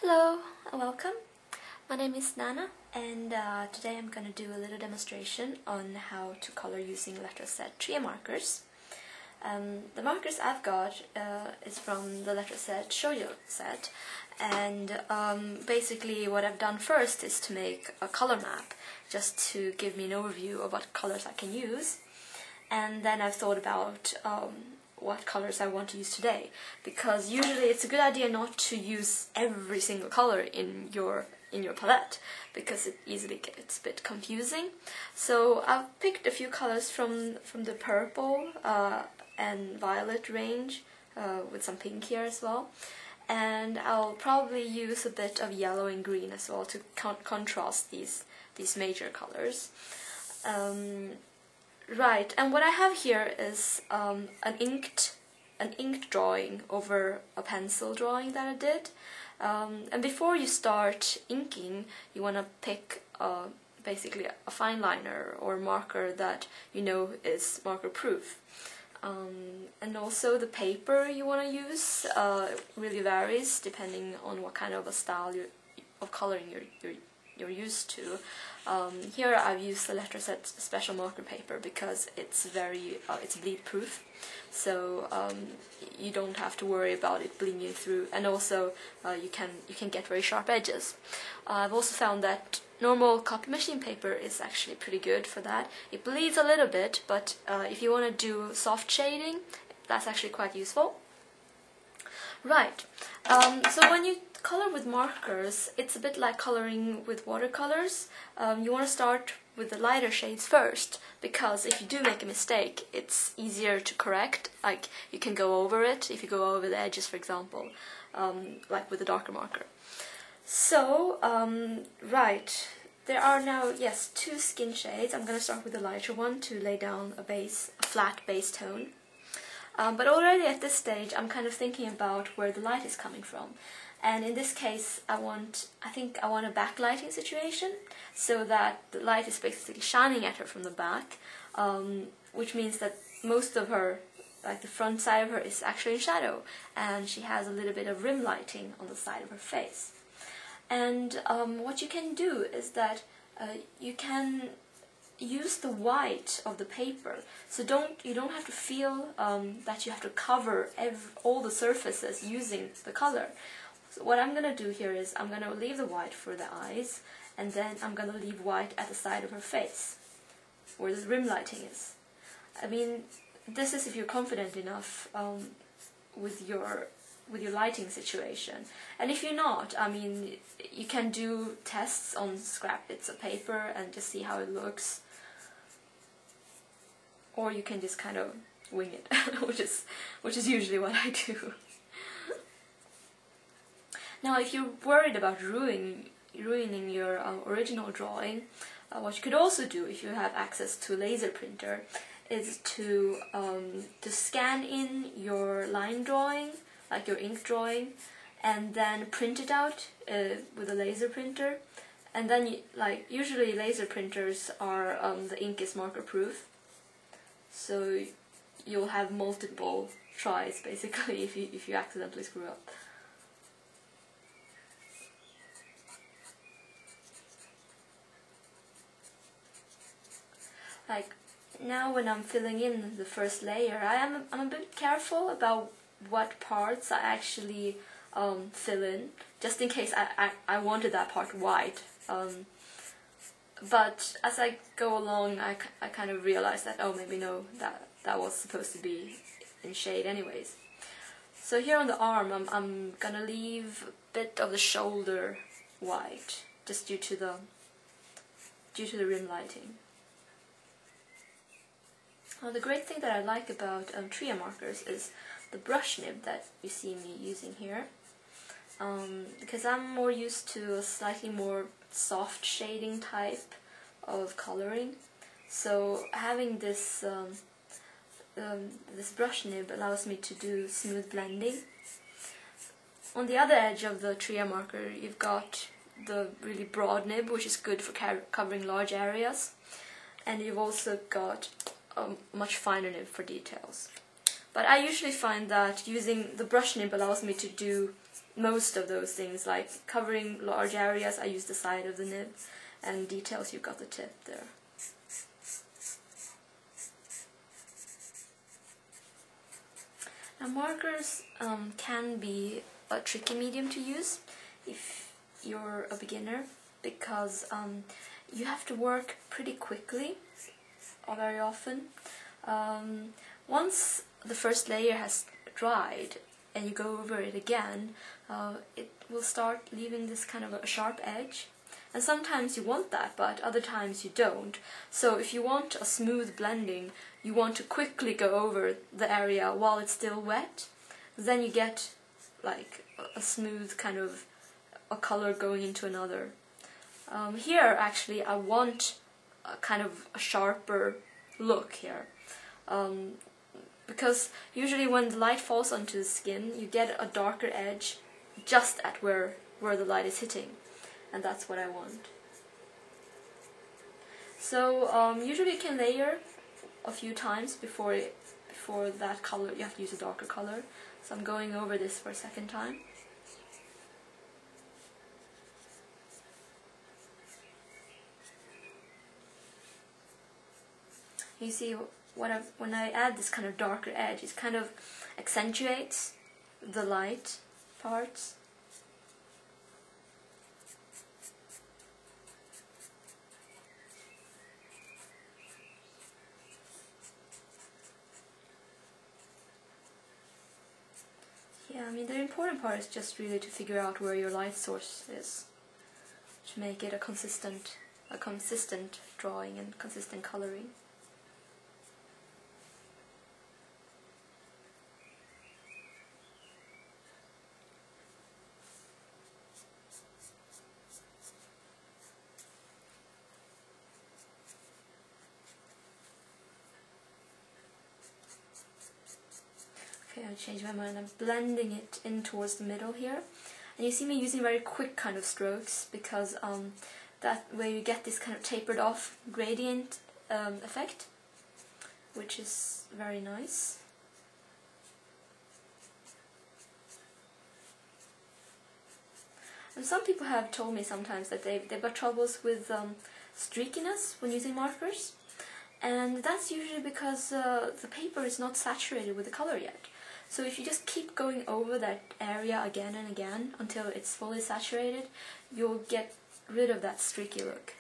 Hello and welcome. My name is Nana and today I'm going to do a little demonstration on how to color using Letraset Tria markers. The markers I've got is from the Letraset tuorial set, and basically what I've done first is to make a color map just to give me an overview of what colors I can use, and then I've thought about what colors I want to use today, because usually it's a good idea not to use every single color in your palette because it easily gets a bit confusing. So I've picked a few colors from the purple and violet range with some pink here as well, and I'll probably use a bit of yellow and green as well to contrast these major colors. Right, and what I have here is an inked drawing over a pencil drawing that I did. And before you start inking, you want to pick basically a fine liner or marker that you know is marker proof. And also the paper you want to use really varies depending on what kind of a style of coloring you're used to. Here I've used the Letraset special marker paper because it's it's bleed proof, so you don't have to worry about it bleeding through, and also you can get very sharp edges. I've also found that normal copy machine paper is actually pretty good for that. It bleeds a little bit, but if you want to do soft shading, that's actually quite useful. Right, so when you color with markers, it's a bit like coloring with watercolors. You want to start with the lighter shades first, because if you do make a mistake, it's easier to correct. Like, you can go over it if you go over the edges, for example, like with a darker marker. So, right, there are now, yes, two skin shades. I'm going to start with the lighter one to lay down a flat base tone. But already at this stage, I'm kind of thinking about where the light is coming from. And in this case, I think I want a backlighting situation, so that the light is basically shining at her from the back, which means that most of her, like the front side of her, is actually in shadow, and she has a little bit of rim lighting on the side of her face. And what you can do is that you can use the white of the paper, so you don't have to feel that you have to cover all the surfaces using the color. So what I'm going to do here is I'm going to leave the white for the eyes, and then I'm going to leave white at the side of her face, where the rim lighting is. I mean, this is if you're confident enough with your lighting situation. And if you're not, I mean, you can do tests on scrap bits of paper and just see how it looks. Or you can just kind of wing it, which is usually what I do. Now, if you're worried about ruining your original drawing, what you could also do, if you have access to a laser printer, is to scan in your line drawing, like your ink drawing, and then print it out with a laser printer. And then, usually laser printers are the ink is marker proof, so you'll have multiple tries basically if you accidentally screw up. Like, now when I'm filling in the first layer, I'm a bit careful about what parts I actually fill in, just in case I wanted that part white. But as I go along, I kind of realize that, oh, maybe no, that was supposed to be in shade anyways. So here on the arm, I'm gonna leave a bit of the shoulder white, just due to the rim lighting. Now, the great thing that I like about Tria markers is the brush nib that you see me using here, because I'm more used to a slightly more soft shading type of coloring. So having this this brush nib allows me to do smooth blending. On the other edge of the Tria marker, you've got the really broad nib, which is good for covering large areas, and you've also got a much finer nib for details. But I usually find that using the brush nib allows me to do most of those things, like covering large areas, I use the side of the nib, and details, you've got the tip there. Now markers can be a tricky medium to use if you're a beginner, because you have to work pretty quickly very often. Once the first layer has dried and you go over it again, it will start leaving this kind of a sharp edge. And sometimes you want that, but other times you don't. So if you want a smooth blending, you want to quickly go over the area while it's still wet. Then you get like a smooth kind of a color going into another. Here actually I want a kind of a sharper look here. Because usually when the light falls onto the skin, you get a darker edge just at where the light is hitting. And that's what I want. So usually you can layer a few times before that color. You have to use a darker color. So I'm going over this for a second time. You see, when I add this kind of darker edge, it kind of accentuates the light parts. Yeah, I mean the important part is just really to figure out where your light source is, to make it a consistent drawing and consistent coloring. Okay, I changed my mind. I'm blending it in towards the middle here. And you see me using very quick kind of strokes, because that way you get this kind of tapered off gradient effect, which is very nice. And some people have told me sometimes that they've got troubles with streakiness when using markers. And that's usually because the paper is not saturated with the color yet. So if you just keep going over that area again and again until it's fully saturated, you'll get rid of that streaky look.